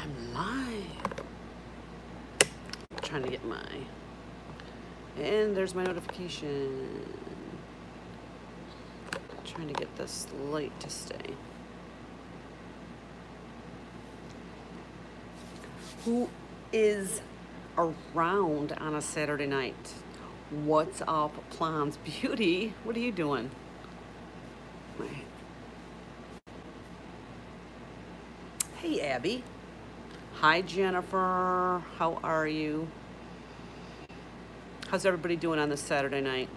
I'm live. I'm trying to get my, and there's my notification. I'm trying to get this light to stay. Who is around on a Saturday night? What's up, Plans Beauty? What are you doing? Hey, Abby. Hi, Jennifer. How are you? How's everybody doing on this Saturday night?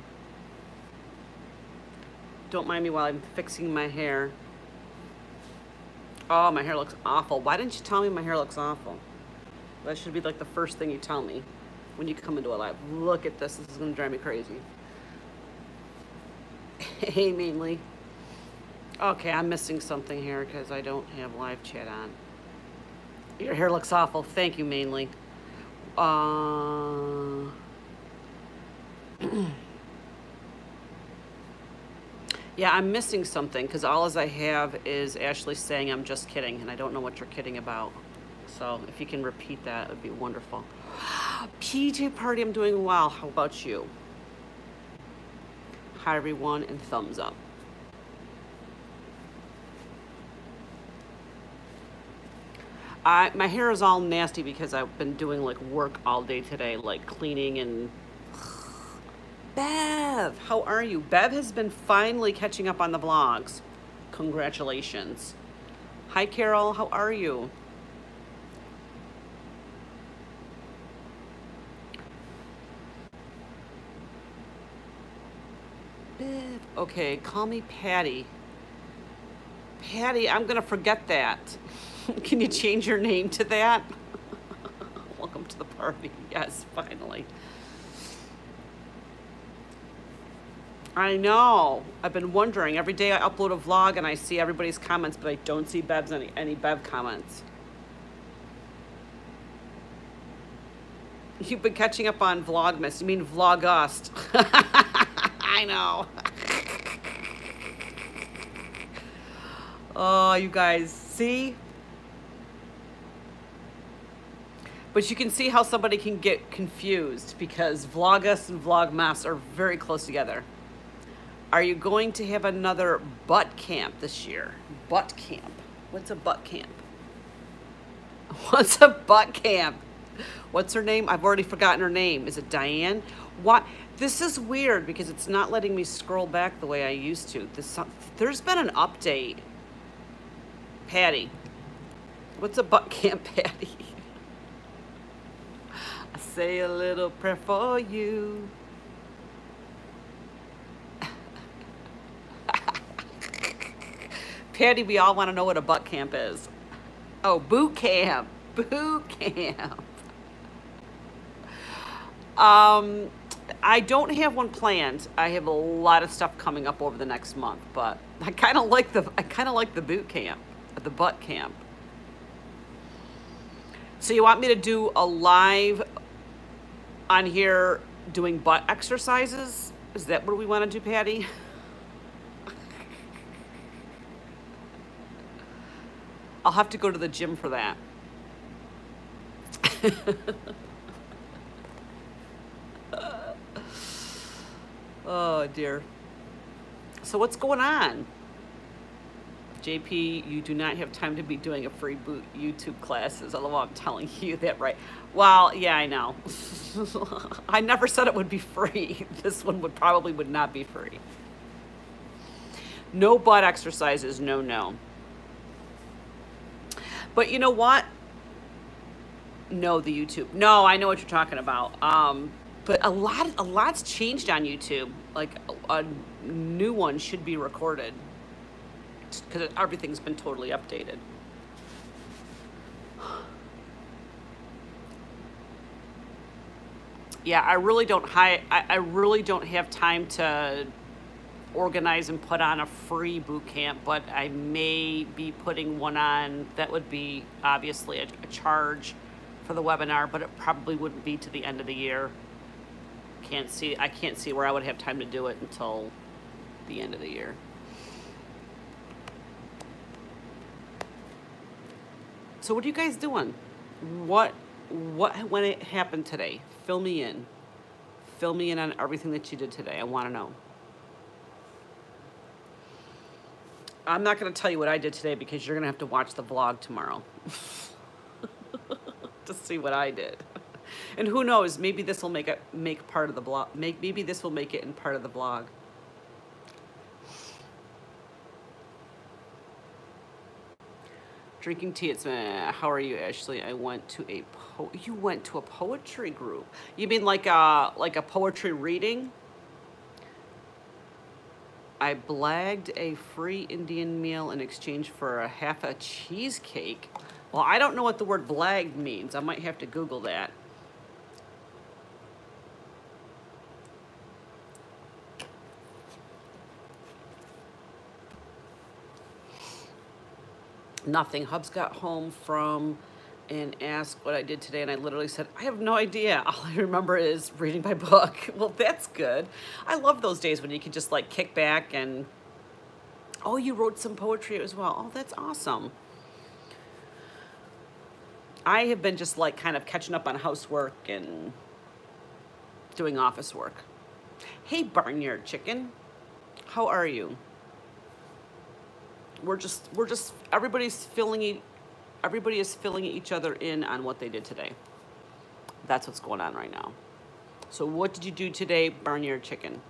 Don't mind me while I'm fixing my hair. Oh, my hair looks awful. Why didn't you tell me my hair looks awful? That should be like the first thing you tell me when you come into a live. Look at this. This is going to drive me crazy. Hey, mainly. Okay, I'm missing something here because I don't have live chat on. Your hair looks awful. Thank you, mainly. Yeah, I'm missing something because all as I have is Ashley saying I'm just kidding, and I don't know what you're kidding about. So if you can repeat that, it would be wonderful. PJ Party, I'm doing well. How about you? Hi, everyone, and thumbs up. My hair is all nasty because I've been doing like work all day today, like cleaning and... Bev, how are you? Bev has been finally catching up on the vlogs. Congratulations. Hi, Carol, how are you? Bev, okay, call me Patty. Patty, I'm gonna forget that. Can you change your name to that? Welcome to the party. Yes, finally. I know. I've been wondering. Every day I upload a vlog and I see everybody's comments, but I don't see Bev's any Bev comments. You've been catching up on Vlogmas. You mean Vlogust. I know. Oh, you guys, see? But you can see how somebody can get confused because Vlogust and Vlogmas are very close together. Are you going to have another butt camp this year? Butt camp. What's a butt camp? What's a butt camp? What's her name? I've already forgotten her name. Is it Diane? What? This is weird because it's not letting me scroll back the way I used to. There's been an update. Patty. What's a butt camp, Patty? I say a little prayer for you. Patty, we all want to know what a butt camp is. Oh, boot camp. Boot camp. I don't have one planned. I have a lot of stuff coming up over the next month, but I kind of like the boot camp, the butt camp. So you want me to do a live on here doing butt exercises? Is that what we want to do, Patty? I'll have to go to the gym for that. Oh dear. So what's going on? JP, you do not have time to be doing a free YouTube classes, although I'm telling you that right. Well, yeah, I know. I never said it would be free. This one would not be free. No butt exercises, no. But you know what? No, the YouTube. No, I know what you're talking about. But a lot's changed on YouTube. Like a new one should be recorded because everything's been totally updated. Yeah, I really don't have time to organize and put on a free boot camp, but I may be putting one on that would be obviously a charge for the webinar, but it probably wouldn't be to the end of the year. I can't see where I would have time to do it until the end of the year. So what are you guys doing? What when it happened today? Fill me in. Fill me in on everything that you did today. I want to know. I'm not going to tell you what I did today because you're going to have to watch the vlog tomorrow to see what I did. And who knows, maybe this will make part of the vlog. Maybe this will make it in part of the vlog. Drinking tea. It's how are you, Ashley? I went to a you went to a poetry group. You mean like a poetry reading? I blagged a free Indian meal in exchange for a half a cheesecake. Well, I don't know what the word blagged means. I might have to Google that. Nothing. Hubs got home from and asked what I did today, and I literally said, I have no idea. All I remember is reading my book. Well, that's good. I love those days when you can just like kick back and, oh, you wrote some poetry as well. Oh, that's awesome. I have been just like kind of catching up on housework and doing office work. Hey, Barnyard Chicken, how are you? We're just everybody is filling each other in on what they did today. That's what's going on right now. So what did you do today, Barnyard Chicken?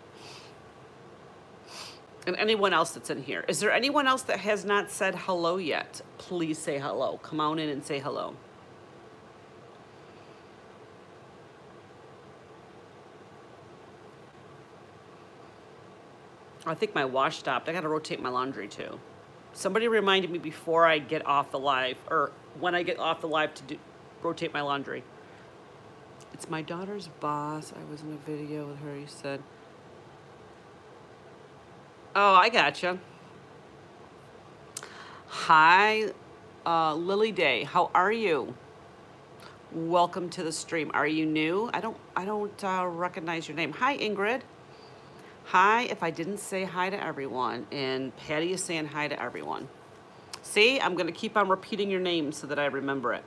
And anyone else that's in here. Is there anyone else that has not said hello yet? Please say hello. Come on in and say hello. I think my wash stopped. I got to rotate my laundry too. Somebody reminded me before I get off the live, or when I get off the live, to rotate my laundry. It's my daughter's boss. I was in a video with her. He said, oh, I gotcha. Hi, Lily Day. How are you? Welcome to the stream. Are you new? I don't recognize your name. Hi, Ingrid. Hi, if I didn't say hi to everyone, and Patty is saying hi to everyone. See, I'm going to keep on repeating your name so that I remember it.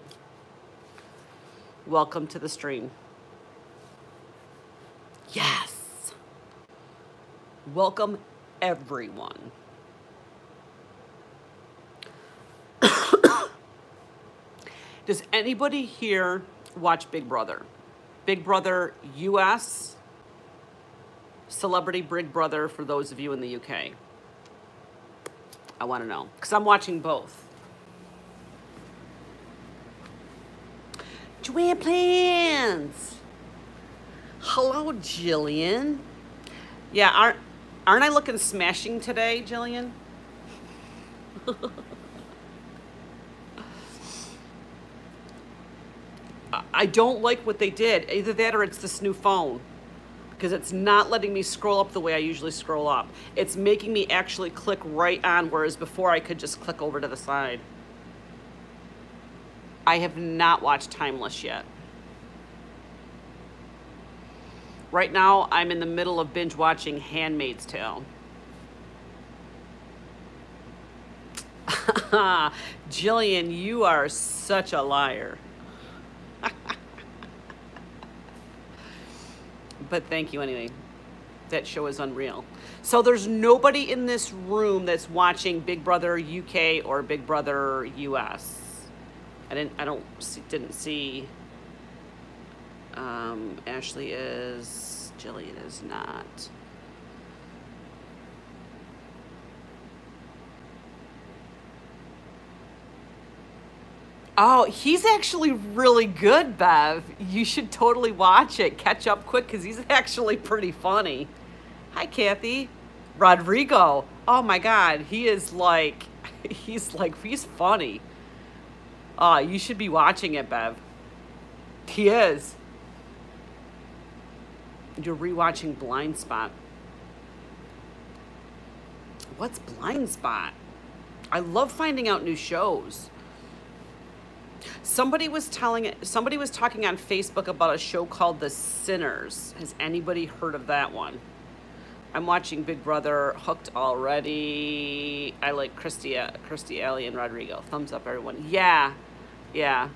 Welcome to the stream. Yes. Welcome, everyone. Does anybody here watch Big Brother? Big Brother US? Celebrity Big Brother for those of you in the UK. I want to know, because I'm watching both. JoannePlans. Hello, Jillian. Yeah, aren't I looking smashing today, Jillian? I don't like what they did. Either that or it's this new phone. Because it's not letting me scroll up the way I usually scroll up. It's making me actually click right on, whereas before I could just click over to the side. I have not watched Timeless yet. Right now, I'm in the middle of binge watching Handmaid's Tale. Jillian, you are such a liar. But thank you anyway. That show is unreal. So there's nobody in this room that's watching Big Brother UK or Big Brother US. Didn't see. Ashley is. Jillian is not. Oh, he's actually really good, Bev. You should totally watch it. Catch up quick because he's actually pretty funny. Hi, Kathy. Rodrigo. Oh my God, he's funny. You should be watching it, Bev. He is. You're rewatching Blind Spot. What's Blind Spot? I love finding out new shows. Somebody was talking on Facebook about a show called The Sinners. Has anybody heard of that one? I'm watching Big Brother, hooked already. I like Christy Alley and Rodrigo. Thumbs up, everyone. Yeah, Yeah.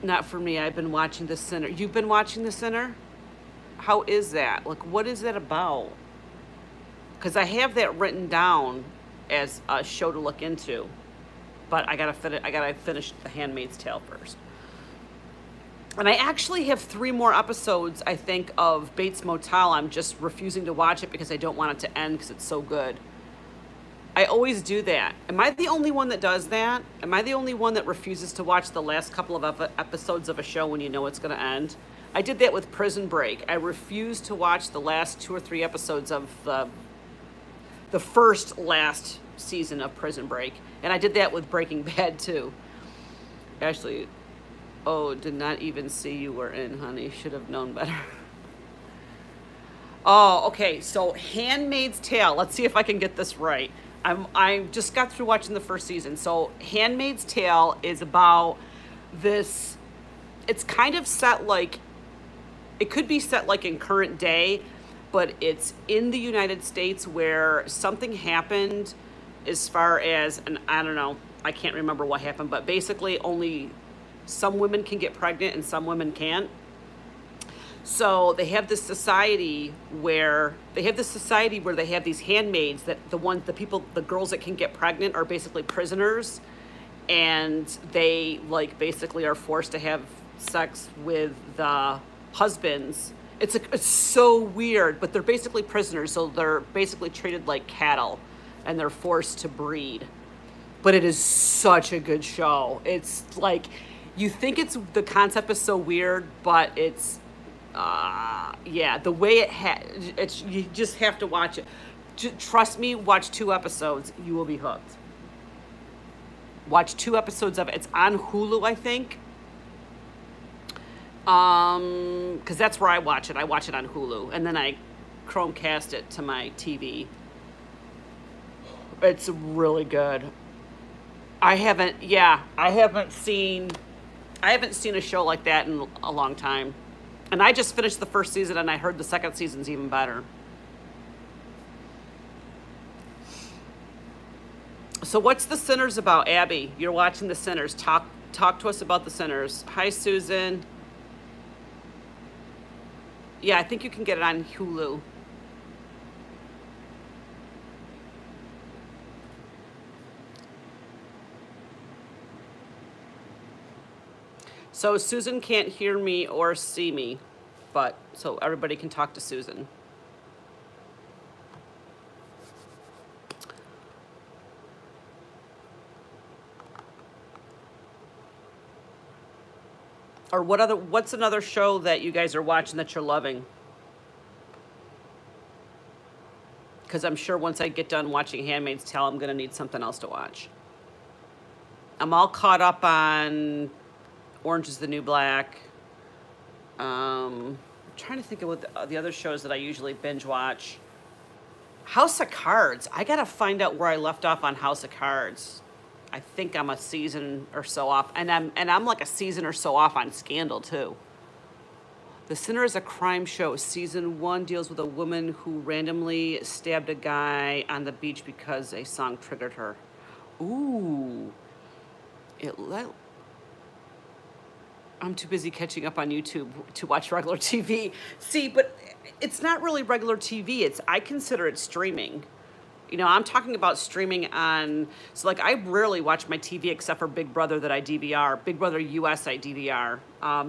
Not for me. I've been watching The Sinner. You've been watching The Sinner? How is that? Like, what is that about? Because I have that written down as a show to look into, but I gotta finish The Handmaid's Tale first. And I actually have 3 more episodes, I think, of Bates Motel. I'm just refusing to watch it because I don't want it to end because it's so good. I always do that. Am I the only one that does that? Am I the only one that refuses to watch the last couple of episodes of a show when you know it's going to end? I did that with Prison Break. I refused to watch the last 2 or 3 episodes of the last season of Prison Break. And I did that with Breaking Bad, too. Ashley, oh, did not even see you were in, honey. Should have known better. Oh, okay. So Handmaid's Tale. Let's see if I can get this right. I just got through watching the first season. So Handmaid's Tale is about this. It's kind of set like, it could be set like in current day, but it's in the United States where something happened as far as, and I don't know, I can't remember what happened, but basically only some women can get pregnant and some women can't. So they have this society where they have these handmaids that the girls that can get pregnant are basically prisoners, and they like basically are forced to have sex with the husbands. It's so weird, but they're basically prisoners, so they're basically treated like cattle, and they're forced to breed. But it is such a good show. It's like, you think the concept is so weird, but it's yeah, the way it's you just have to watch it. Trust me, watch 2 episodes, you will be hooked. Watch 2 episodes of it. It's on Hulu, I think. Because that's where I watch it. I watch it on Hulu, and then I Chromecast it to my TV. It's really good. I haven't seen a show like that in a long time. And I just finished the first season, and I heard the second season's even better. So what's The Sinners about, Abby? You're watching The Sinners. Talk to us about The Sinners. Hi, Susan. Yeah, I think you can get it on Hulu. So Susan can't hear me or see me, but so everybody can talk to Susan. Or what's another show that you guys are watching that you're loving? Because I'm sure once I get done watching Handmaid's Tale, I'm going to need something else to watch. I'm all caught up on Orange is the New Black. I'm trying to think of what the other shows that I usually binge watch. House of Cards. I got to find out where I left off on House of Cards. I think I'm a season or so off, and I'm like a season or so off on Scandal too. The Sinner is a crime show. Season 1 deals with a woman who randomly stabbed a guy on the beach because a song triggered her. Ooh. I'm too busy catching up on YouTube to watch regular TV. See, but it's not really regular TV. I consider it streaming. You know, I'm talking about streaming on, so like I rarely watch my TV except for Big Brother that I DVR. Big Brother US I DVR.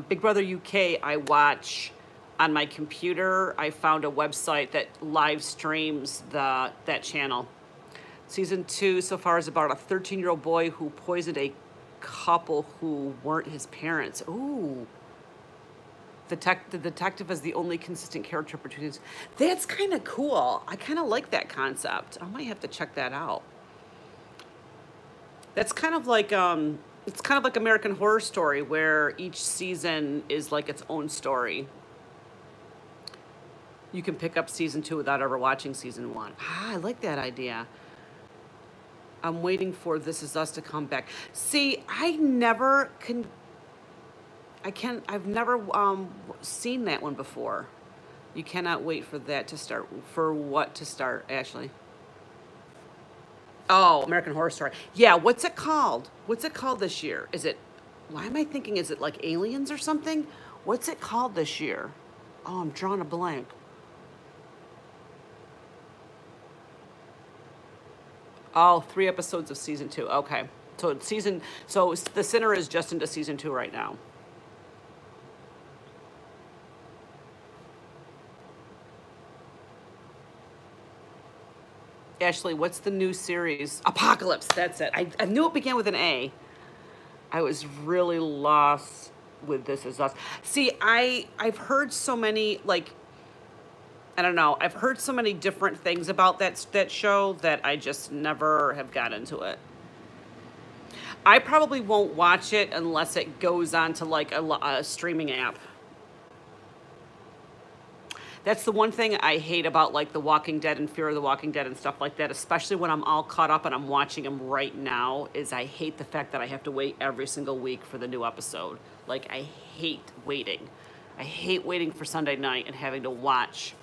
Big Brother UK I watch on my computer. I found a website that live streams that channel. Season 2 so far is about a 13-year-old boy who poisoned a couple who weren't his parents. Ooh. The detective is the only consistent character between us. That's kind of cool. I kind of like that concept. I might have to check that out. That's kind of like it's kind of like American Horror Story, where each season is like its own story. You can pick up season 2 without ever watching season 1. Ah, I like that idea. I'm waiting for This Is Us to come back. See, I've never seen that one before. You cannot wait for that to start. For what to start, Ashley? Oh, American Horror Story. Yeah, what's it called? What's it called this year? Is it, why am I thinking, is it like Aliens or something? What's it called this year? Oh, I'm drawing a blank. Oh, 3 episodes of season 2. Okay. So The Sinner is just into season 2 right now. Ashley, what's the new series? Apocalypse, that's it. I knew it began with an A. I was really lost with This Is Us. See, I've heard so many, like, I don't know, I've heard so many different things about that show that I just never have got into it. I probably won't watch it unless it goes on to like a streaming app. That's the one thing I hate about like The Walking Dead and Fear of the Walking Dead and stuff like that, especially when I'm all caught up and I'm watching them right now, is I hate the fact that I have to wait every single week for the new episode. Like, I hate waiting. I hate waiting for Sunday night and having to watch,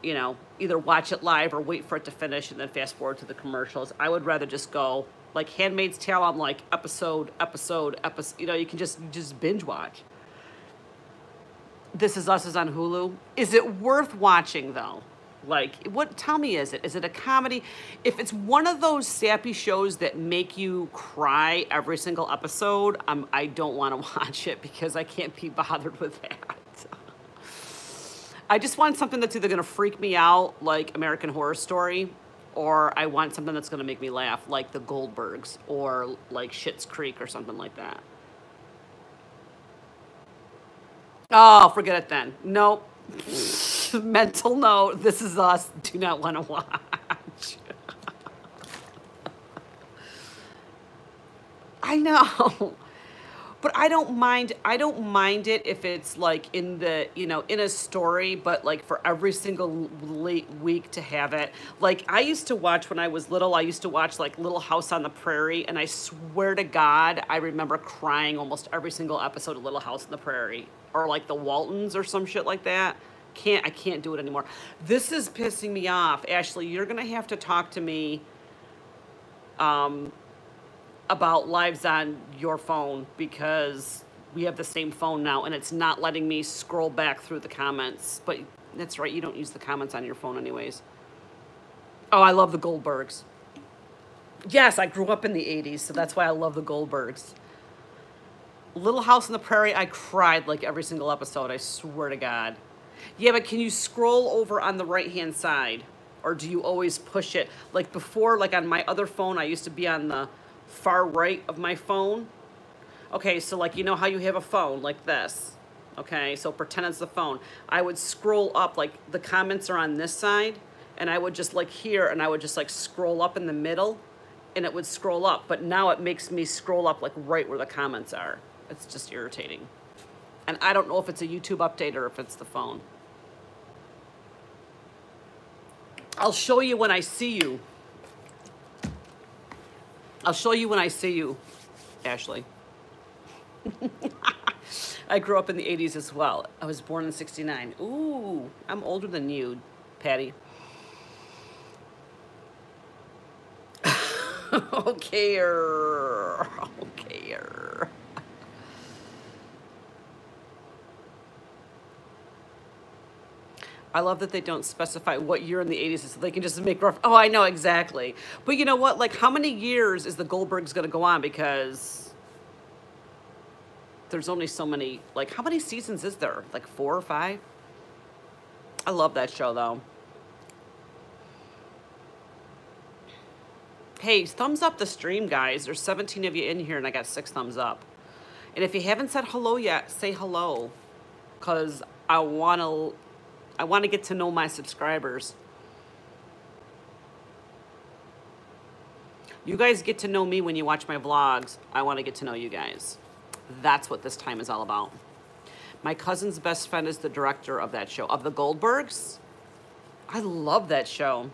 you know, either watch it live or wait for it to finish and then fast forward to the commercials. I would rather just go, like Handmaid's Tale, I'm like episode, you know, you can just binge watch. This Is Us is on Hulu. Is it worth watching though? Like, what? Tell me, is it? Is it a comedy? If it's one of those sappy shows that make you cry every single episode, I don't want to watch it because I can't be bothered with that. I just want something that's either going to freak me out, like American Horror Story, or I want something that's going to make me laugh, like The Goldbergs, or like Schitt's Creek, or something like that. Oh, forget it then. Nope. Mental note, This Is Us, do not want to watch. I know. But I don't mind it if it's like in the, you know, in a story, but like for every single week to have it. Like, I used to watch when I was little, I used to watch like Little House on the Prairie, and I swear to God, I remember crying almost every single episode of Little House on the Prairie, or like The Waltons or some shit like that. I can't do it anymore. This is pissing me off. Ashley, you're gonna have to talk to me about lives on your phone, because we have the same phone now and it's not letting me scroll back through the comments. But that's right, you don't use the comments on your phone anyways. Oh, I love the Goldbergs. Yes, I grew up in the 80s, so that's why I love the Goldbergs. Little House on the Prairie, I cried like every single episode, I swear to God. Yeah, but can you scroll over on the right-hand side? Or do you always push it? Like before, like on my other phone, I used to be on the far right of my phone. Okay, so like, you know how you have a phone like this? Okay, so pretend it's the phone. I would scroll up, like the comments are on this side, and I would just like here, and I would just like scroll up in the middle, and it would scroll up. But now it makes me scroll up like right where the comments are. It's just irritating. And I don't know if it's a YouTube update or if it's the phone. I'll show you when I see you. I'll show you when I see you, Ashley. I grew up in the 80s as well. I was born in 69. Ooh, I'm older than you, Patty. Okay. I love that they don't specify what year in the 80s is, so they can just make rough. Oh, I know, exactly. But you know what? Like, how many years is the Goldbergs going to go on? Because there's only so many. Like, how many seasons is there? Like 4 or 5? I love that show, though. Hey, thumbs up the stream, guys. There's 17 of you in here, and I got 6 thumbs up. And if you haven't said hello yet, say hello, because I want to get to know my subscribers. You guys get to know me when you watch my vlogs. I want to get to know you guys. That's what this time is all about. My cousin's best friend is the director of that show, of the Goldbergs. I love that show.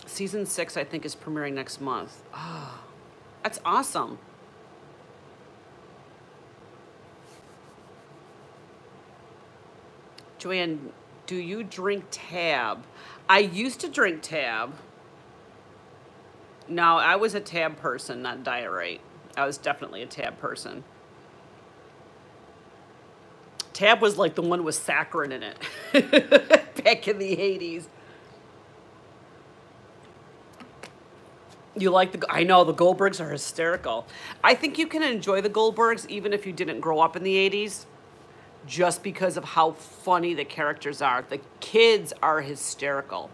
Season 6, I think, is premiering next month. Oh, that's awesome. Joanne, do you drink Tab? I used to drink Tab. No, I was a Tab person, not Diet-Rite. I was definitely a Tab person. Tab was like the one with saccharin in it back in the 80s. You like I know, the Goldbergs are hysterical. I think you can enjoy the Goldbergs even if you didn't grow up in the 80s, just because of how funny the characters are. The kids are hysterical.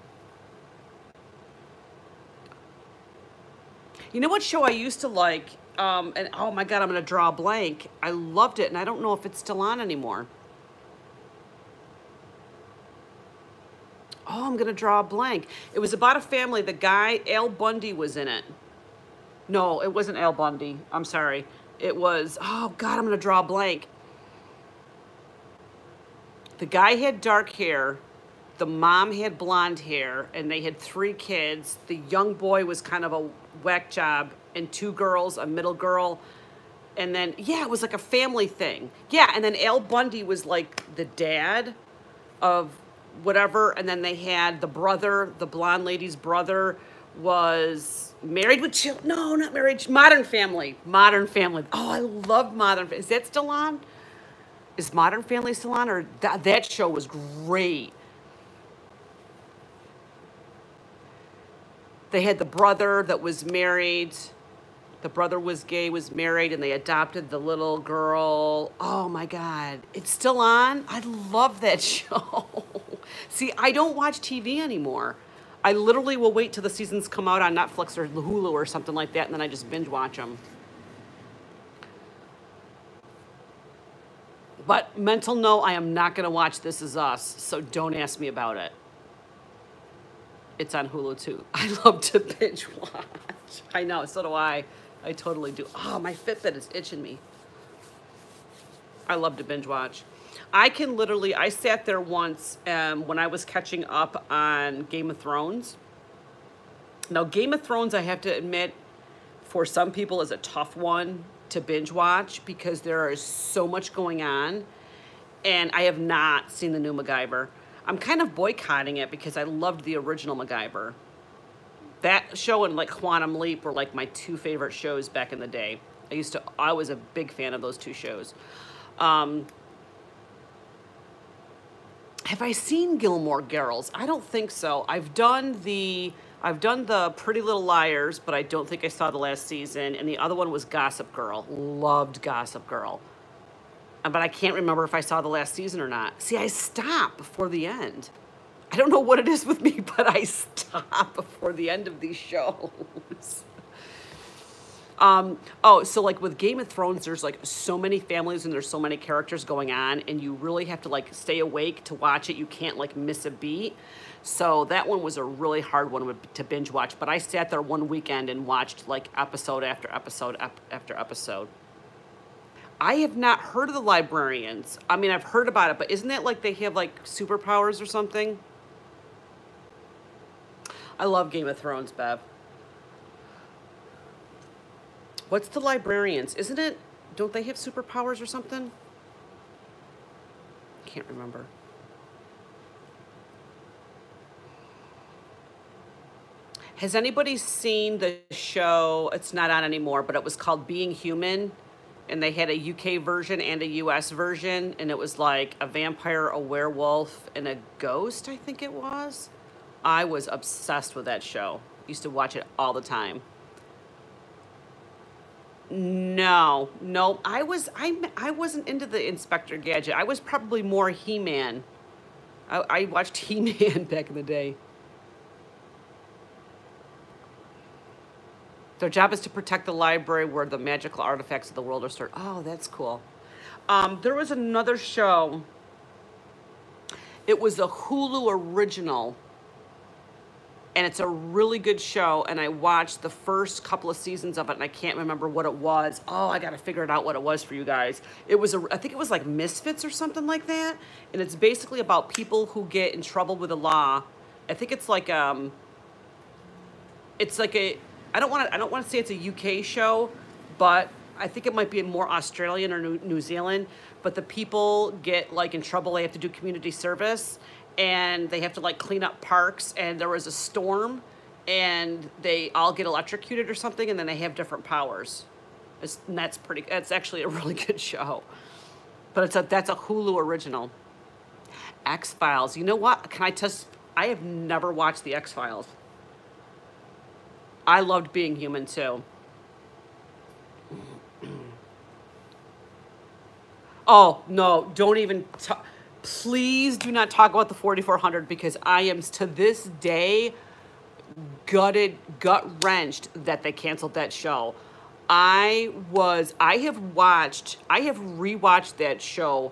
You know what show I used to like? And oh my God, I'm gonna draw a blank. I loved it, and I don't know if it's still on anymore. Oh, I'm gonna draw a blank. It was about a family. The guy, Al Bundy, was in it. No, it wasn't Al Bundy. I'm sorry. It was, oh God, I'm gonna draw a blank. The guy had dark hair. The mom had blonde hair, and they had 3 kids. The young boy was kind of a whack job, and 2 girls, a middle girl. And then, yeah, it was like a family thing. Yeah, and then Al Bundy was like the dad of whatever, and then they had the brother, the blonde lady's brother was married with children. No, not married. Modern Family. Modern Family. Oh, I love Modern Family. Is that still on? Is Modern Family still on? Or that show was great. They had the brother that was married. The brother was gay, was married, and they adopted the little girl. Oh my God. It's still on? I love that show. See, I don't watch TV anymore. I literally will wait till the seasons come out on Netflix or Hulu or something like that, and then I just binge watch them. But mental note, I am not going to watch This Is Us, so don't ask me about it. It's on Hulu too. I love to binge watch. I know, so do I. I totally do. Oh, my Fitbit is itching me. I love to binge watch. I can literally, I sat there once when I was catching up on Game of Thrones. Now, Game of Thrones, I have to admit, for some people is a tough one to binge watch because there is so much going on, and I have not seen the new MacGyver. I'm kind of boycotting it because I loved the original MacGyver. That show and like Quantum Leap were like my 2 favorite shows back in the day. I was a big fan of those 2 shows. Have I seen Gilmore Girls? I don't think so. I've done the Pretty Little Liars, but I don't think I saw the last season. And the other one was Gossip Girl. Loved Gossip Girl. But I can't remember if I saw the last season or not. See, I stop before the end. I don't know what it is with me, but I stop before the end of these shows. Oh, so like with Game of Thrones, there's like so many families and there's so many characters going on, and you really have to like stay awake to watch it. You can't like miss a beat. So that one was a really hard one to binge watch, but I sat there one weekend and watched like episode after episode after episode. I have not heard of the Librarians. I mean, I've heard about it, but isn't it like they have like superpowers or something? I love Game of Thrones, Bev. What's the Librarians? Isn't it, don't they have superpowers or something? Can't remember. Has anybody seen the show, it's not on anymore, but it was called Being Human, and they had a UK version and a US version, and it was like a vampire, a werewolf, and a ghost, I think it was. I was obsessed with that show. Used to watch it all the time. No, I wasn't into the Inspector Gadget. I was probably more He-Man. I watched He-Man back in the day. Their job is to protect the library where the magical artifacts of the world are stored. Oh, that's cool. There was another show. It was a Hulu original. And it's a really good show, and I watched the first couple of seasons of it, and I can't remember what it was. Oh, I got to figure it out what it was for you guys. It was, I think it was like Misfits or something like that, and it's basically about people who get in trouble with the law. I think it's like a, I don't want to say it's a UK show, but I think it might be more Australian or New Zealand, but the people get like in trouble, they have to do community service, and they have to like clean up parks, and there was a storm and they all get electrocuted or something, and then they have different powers. And that's actually a really good show. But that's a Hulu original. X-Files. You know what? Can I test? I have never watched the X-Files. I loved Being Human too. Oh, no, don't even talk. Please do not talk about the 4400, because I am to this day gut-wrenched that they canceled that show. I have rewatched that show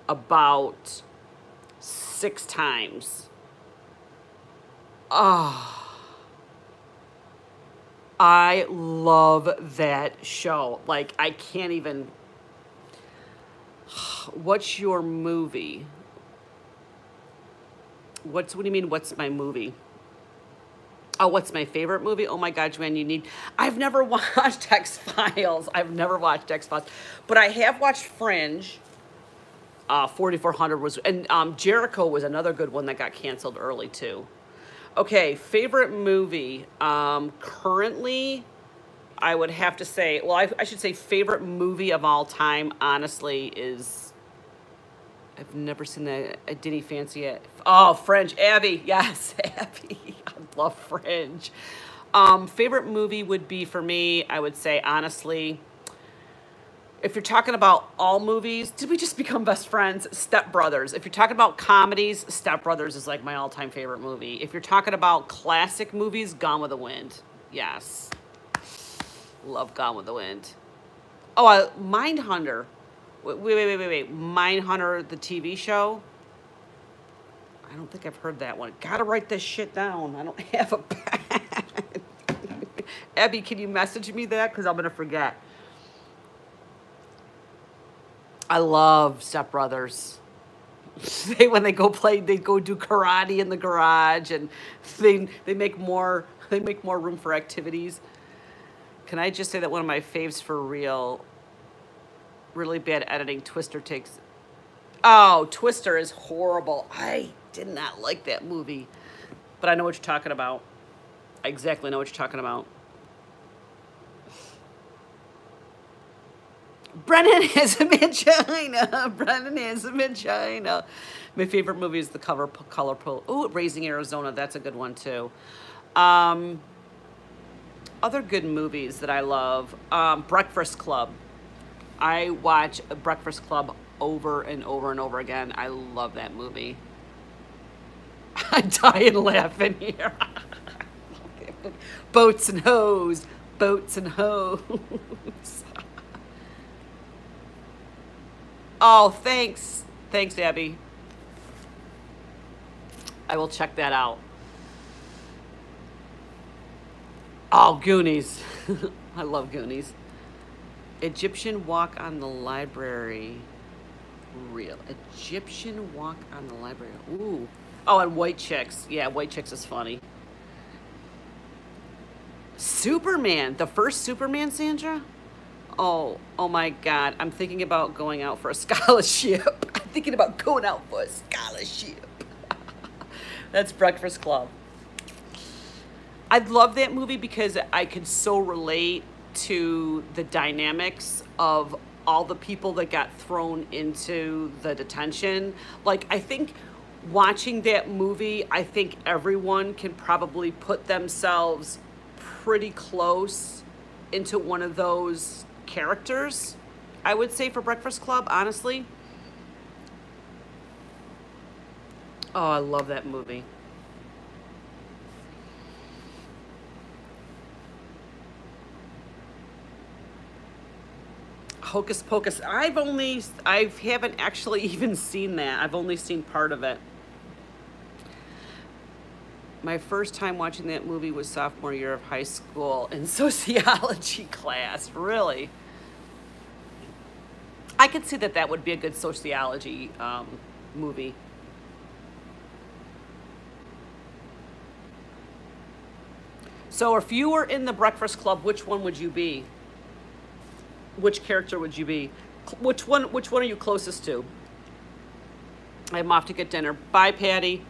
about 6 times. Oh, I love that show. Like, I can't even. What's your movie? What do you mean, what's my movie? Oh, what's my favorite movie? Oh my God, Joanne, I've never watched X-Files. I've never watched X-Files. But I have watched Fringe. 4400 was, and Jericho was another good one that got canceled early too. Okay, favorite movie. Currently, I would have to say, well, I should say favorite movie of all time, honestly, is, I've never seen that. I didn't fancy it. Oh, Fringe. Abby. Yes, Abby. I love Fringe. Favorite movie would be, for me, I would say, honestly, if you're talking about all movies, did we just become best friends? Step Brothers. If you're talking about comedies, Step Brothers is like my all-time favorite movie. If you're talking about classic movies, Gone with the Wind. Yes. Love Gone with the Wind. Oh, Mindhunter. Wait. Mindhunter, the TV show? I don't think I've heard that one. Gotta write this shit down. I don't have a pen. Abby, can you message me that? Because I'm going to forget. I love Step Brothers. When they go play, they go do karate in the garage, and they make more room for activities. Can I just say that one of my faves for real, really bad editing, Twister takes. Oh, Twister is horrible. I did not like that movie, but I know what you're talking about. I exactly know what you're talking about. Brennan has a vagina. Brennan has a vagina. My favorite movie is The Color Purple. Oh, Raising Arizona. That's a good one too. Other good movies that I love. Breakfast Club. I watch Breakfast Club over and over and over again. I love that movie. I'm dying laughing here. Boats and hoes. Boats and hoes. Oh, thanks. Thanks, Abby. I will check that out. Oh, Goonies. I love Goonies. Egyptian Walk on the Library. Real. Egyptian Walk on the Library. Ooh. Oh, and White Chicks. Yeah, White Chicks is funny. Superman. The first Superman, Sandra? Oh my God. I'm thinking about going out for a scholarship. I'm thinking about going out for a scholarship. That's Breakfast Club. I love that movie because I could so relate to the dynamics of all the people that got thrown into the detention. Like, I think watching that movie, I think everyone can probably put themselves pretty close into one of those characters, I would say, for Breakfast Club, honestly. Oh, I love that movie. Hocus Pocus. I haven't actually even seen that. I've only seen part of it. My first time watching that movie was sophomore year of high school in sociology class. Really? I could see that that would be a good sociology movie. So if you were in the Breakfast Club, which one would you be? Which character would you be? Which one are you closest to? I'm off to get dinner. Bye, Patty.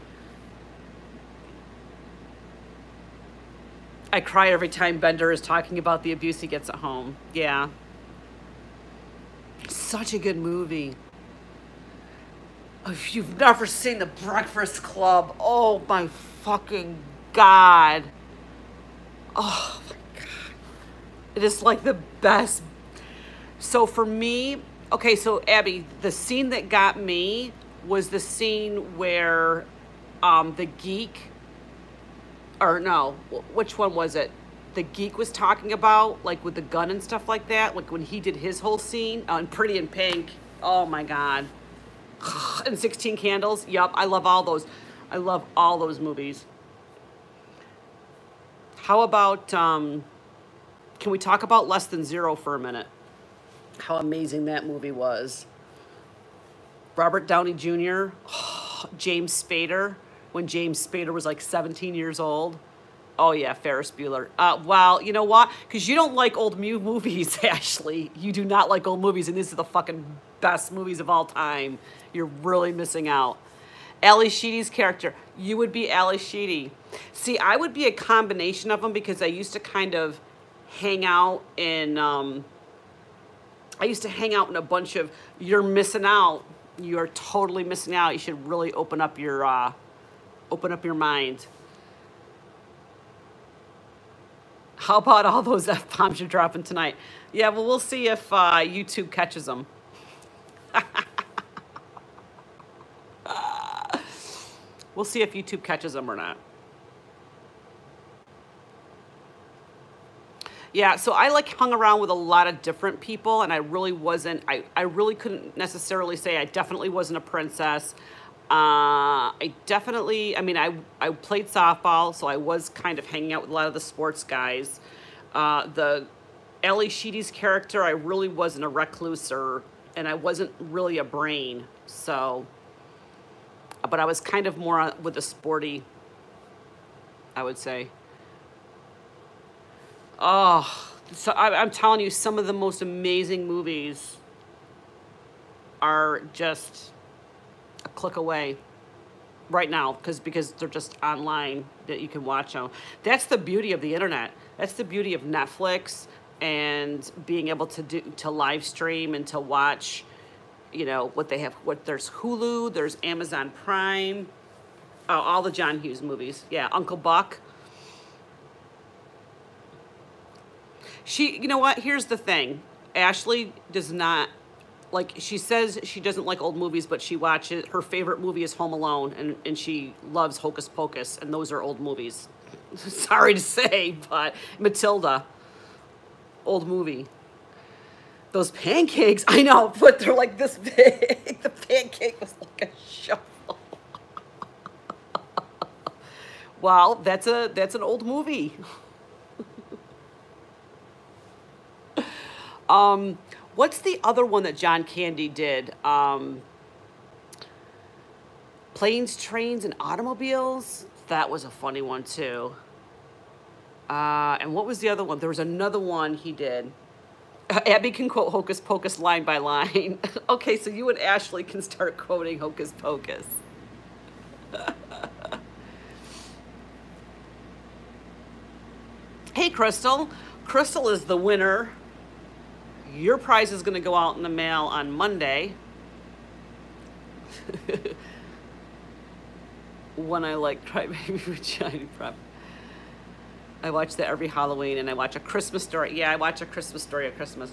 I cry every time Bender is talking about the abuse he gets at home. Yeah. Such a good movie. If you've never seen The Breakfast Club, oh my fucking God. Oh my God. It is like the best. So for me, okay, so Abby, the scene that got me was the scene where the geek, or no, which one was it? The geek was talking about, like with the gun and stuff like that, like when he did his whole scene on Pretty in Pink. Oh my God. And 16 Candles. Yup, I love all those. I love all those movies. How about, can we talk about Less Than Zero for a minute? How amazing that movie was. Robert Downey Jr., James Spader, when James Spader was like 17 years old. Oh yeah, Ferris Bueller. Well, you know what? Because you don't like old movies, Ashley. You do not like old movies, and these are the fucking best movies of all time. You're really missing out. Ali Sheedy's character. You would be Ali Sheedy. See, I would be a combination of them because I used to kind of hang out in, a bunch of, you're missing out. You're totally missing out. You should really open up your mind. How about all those F-bombs you're dropping tonight? Yeah, well, we'll see if YouTube catches them. We'll see if YouTube catches them or not. Yeah, so I like hung around with a lot of different people, and I really wasn't, I really couldn't necessarily say I definitely wasn't a princess. I mean, I played softball, so I was kind of hanging out with a lot of the sports guys. The Ali Sheedy's character, I really wasn't a recluse, and I wasn't really a brain, so, but I was kind of more with the sporty, I would say. Oh, so I'm telling you, some of the most amazing movies are just a click away right now because they're just online that you can watch them. That's the beauty of the internet. That's the beauty of Netflix and being able to live stream and to watch, you know, what they have. There's Hulu, there's Amazon Prime, all the John Hughes movies. Yeah, Uncle Buck. You know what? Here's the thing. Ashley does not, like, she says she doesn't like old movies, but she watches, her favorite movie is Home Alone, and she loves Hocus Pocus, and those are old movies. Sorry to say, but Matilda, old movie. Those pancakes, I know, but they're like this big. The pancake was like a shovel. Wow, that's an old movie. What's the other one that John Candy did? Planes, Trains, and Automobiles? That was a funny one, too. And what was the other one? There was another one he did. Abby can quote Hocus Pocus line by line. Okay, so you and Ashley can start quoting Hocus Pocus. Hey, Crystal. Crystal is the winner. Your prize is going to go out in the mail on Monday. One I like, Crybaby with Shiny Prep. I watch that every Halloween, and I watch A Christmas Story. Yeah, I watch A Christmas Story at Christmas.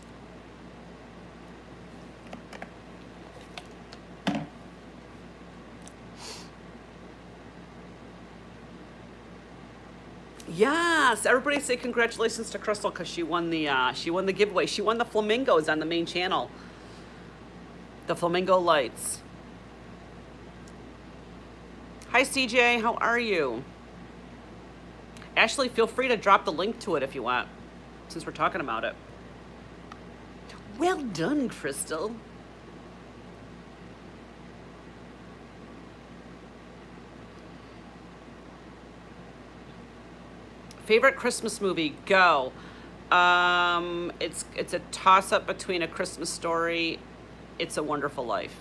Yes, everybody say congratulations to Crystal because she won the giveaway. She won the flamingos on the main channel. The flamingo lights. Hi CJ, how are you? Ashley, feel free to drop the link to it if you want, since we're talking about it. Well done, Crystal. Favorite Christmas movie? Go. It's a toss-up between A Christmas Story, It's a Wonderful Life.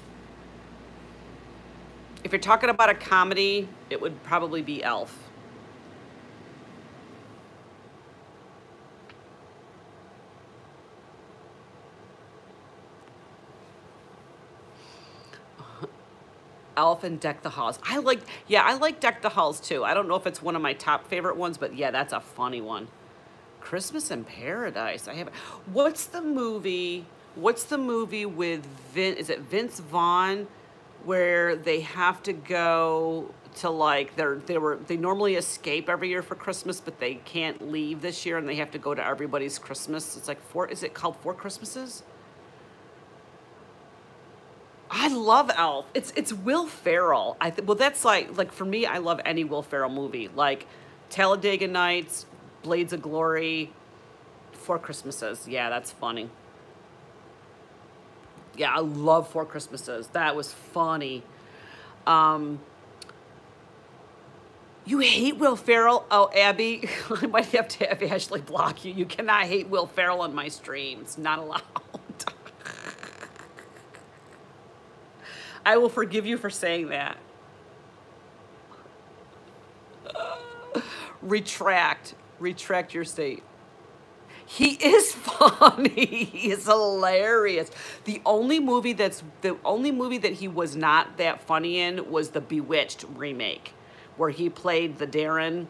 If you're talking about a comedy, it would probably be Elf. Elf and Deck the Halls. I like Deck the Halls too. I don't know if it's one of my top favorite ones, but yeah, that's a funny one. Christmas in Paradise. I have. What's the movie? What's the movie with Is it Vince Vaughn, where they have to go to like they normally escape every year for Christmas, but they can't leave this year, and they have to go to everybody's Christmas. It's like Is it called Four Christmases? I love Elf. It's Will Ferrell. Well, that's like for me, I love any Will Ferrell movie, like Talladega Nights, Blades of Glory, Four Christmases. Yeah, that's funny. Yeah, I love Four Christmases. That was funny. You hate Will Ferrell? Oh, Abby, I might have to have Ashley block you. You cannot hate Will Ferrell on my stream. It's not allowed. I will forgive you for saying that. Retract your state. He is funny. He is hilarious. The only movie that he was not that funny in was the Bewitched remake, where he played the Darren,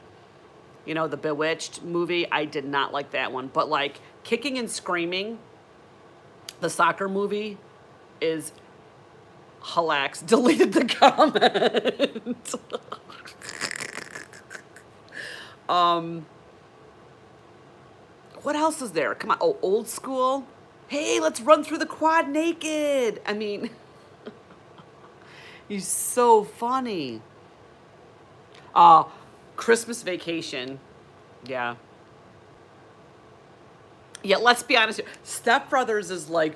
the Bewitched movie. I did not like that one. But like Kicking and Screaming, the soccer movie, is Halax deleted the comment. What else is there? Come on. Oh, Old School. Hey, let's run through the quad naked. I mean, he's so funny. Christmas Vacation. Yeah. Yeah, let's be honest here. Step Brothers is like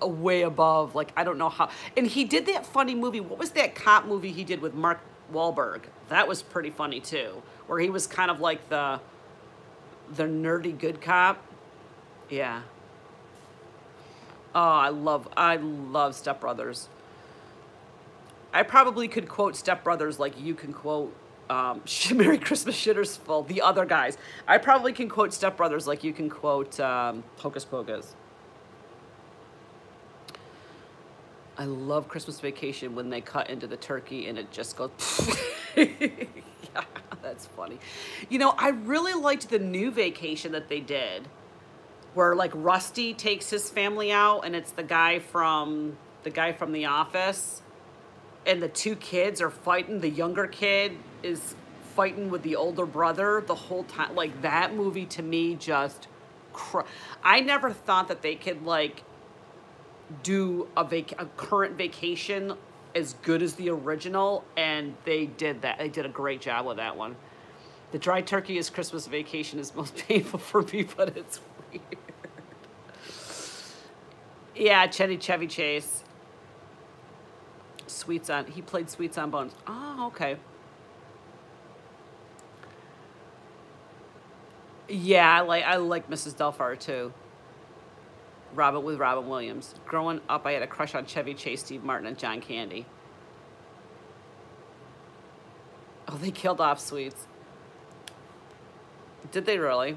way above, like, I don't know how. And he did that funny movie. What was that cop movie he did with Mark Wahlberg? That was pretty funny too, where he was kind of like the nerdy good cop. Yeah. Oh, I love Step Brothers. I probably could quote Step Brothers like you can quote Merry Christmas Shitters Full, the other guys. I probably can quote Step Brothers like you can quote Hocus Pocus. I love Christmas Vacation when they cut into the turkey and it just goes. Yeah, that's funny. I really liked the new Vacation that they did, where like Rusty takes his family out, and it's the guy from The Office, and the two kids are fighting. The younger kid is fighting with the older brother the whole time. Like, that movie to me just, I never thought that they could like do a current Vacation as good as the original, and they did that. They did a great job with that one. The Dry Turkey is Christmas Vacation is most painful for me, but it's weird. Yeah, Chevy Chase. He played Sweets on Bones. Oh, okay. Yeah, I like Mrs. Doubtfire too. Robin Williams. Growing up, I had a crush on Chevy Chase, Steve Martin, and John Candy. Oh, they killed off Sweets. Did they really?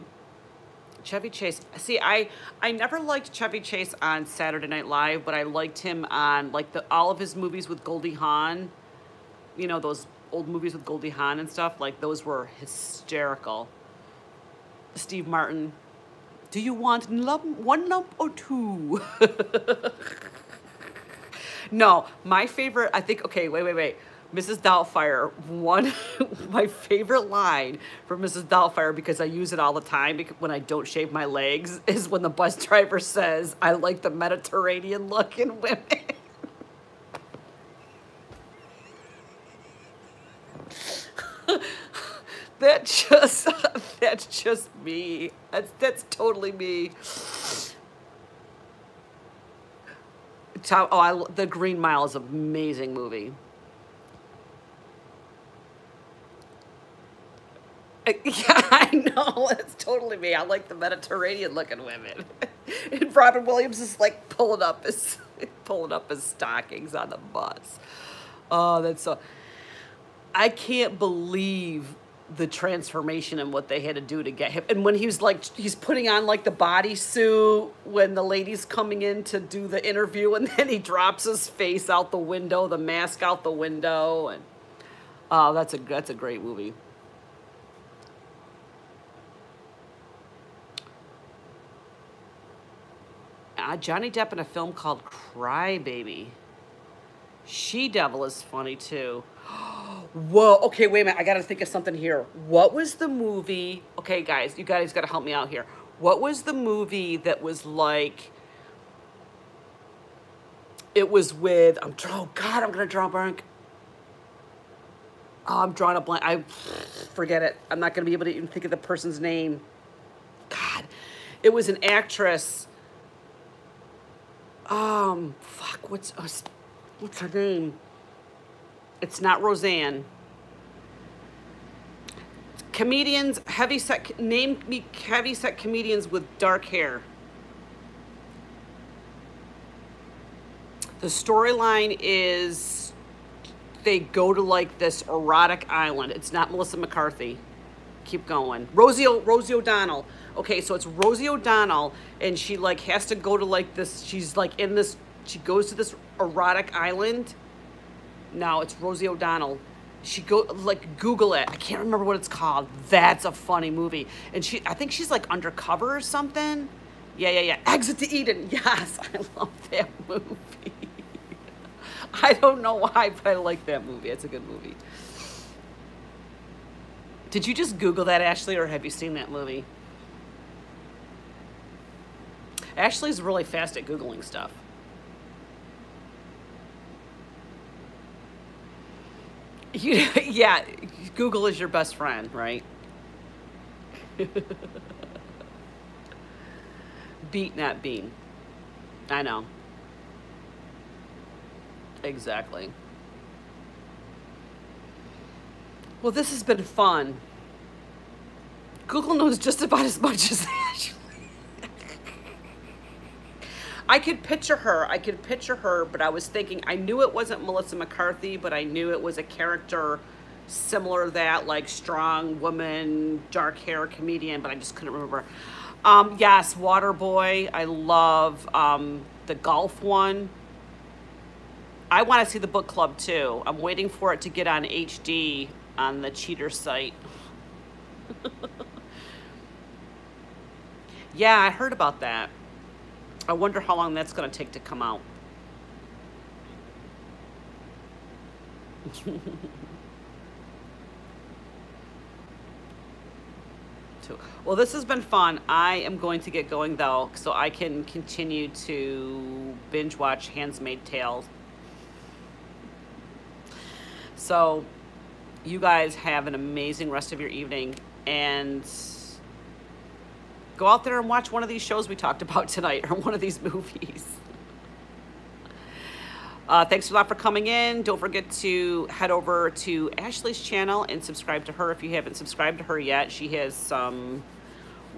Chevy Chase. See, I never liked Chevy Chase on Saturday Night Live, but I liked him on like all of his movies with Goldie Hawn. Those old movies with Goldie Hawn and stuff. Like, those were hysterical. Steve Martin. Do you want one lump or two? No, my favorite, I think, okay, wait. Mrs. Doubtfire, my favorite line from Mrs. Doubtfire, because I use it all the time when I don't shave my legs, is when the bus driver says, I like the Mediterranean look in women. That's just me. That's totally me. The Green Mile is an amazing movie. Yeah, I know. That's totally me. I like the Mediterranean-looking women. And Robin Williams is like pulling up his stockings on the bus. Oh, that's so. I can't believe the transformation and what they had to do to get him. And when he was like, he's putting on like the bodysuit when the lady's coming in to do the interview, and then he drops his face out the window, the mask out the window, and oh, that's a great movie. Johnny Depp in a film called Cry Baby. She Devil is funny too. Whoa, okay, wait a minute. I gotta think of something here. What was the movie? Okay, guys, you guys gotta help me out here. What was the movie that was like, it was with, oh God, I'm gonna draw a blank. Oh, I'm drawing a blank. I forget it. I'm not gonna be able to even think of the person's name. God, it was an actress. Fuck, what's her name? It's not Roseanne. Comedians, name me heavyset comedians with dark hair. The storyline is they go to like this erotic island. It's not Melissa McCarthy. Keep going. Rosie O'Donnell. Okay, so it's Rosie O'Donnell, and she like has to go to like this, she's like in this, she goes to this erotic island. No, it's Rosie O'Donnell. She like, Google it. I can't remember what it's called. That's a funny movie. And I think she's like undercover or something. Yeah. Exit to Eden. Yes, I love that movie. I don't know why, but I like that movie. It's a good movie. Did you just Google that, Ashley, or have you seen that movie? Ashley's really fast at Googling stuff. Yeah, Google is your best friend, right? Beat, not bean. I know. Exactly. Well, this has been fun. Google knows just about as much as Ashley. I could picture her, but I was thinking, I knew it wasn't Melissa McCarthy, but I knew it was a character similar to that, like strong woman, dark hair comedian, but I just couldn't remember. Yes, Waterboy. I love the golf one. I want to see the book club too. I'm waiting for it to get on HD on the cheater site. Yeah, I heard about that. I wonder how long that's going to take to come out. Well, this has been fun. I am going to get going though, so I can continue to binge watch Handmaid's Tale. So you guys have an amazing rest of your evening, and go out there and watch one of these shows we talked about tonight, or one of these movies. Thanks a lot for coming in. Don't forget to head over to Ashley's channel and subscribe to her if you haven't subscribed to her yet. She has some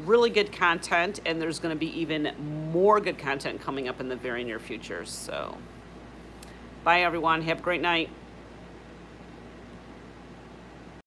really good content, and there's going to be even more good content coming up in the very near future. So, bye everyone. Have a great night.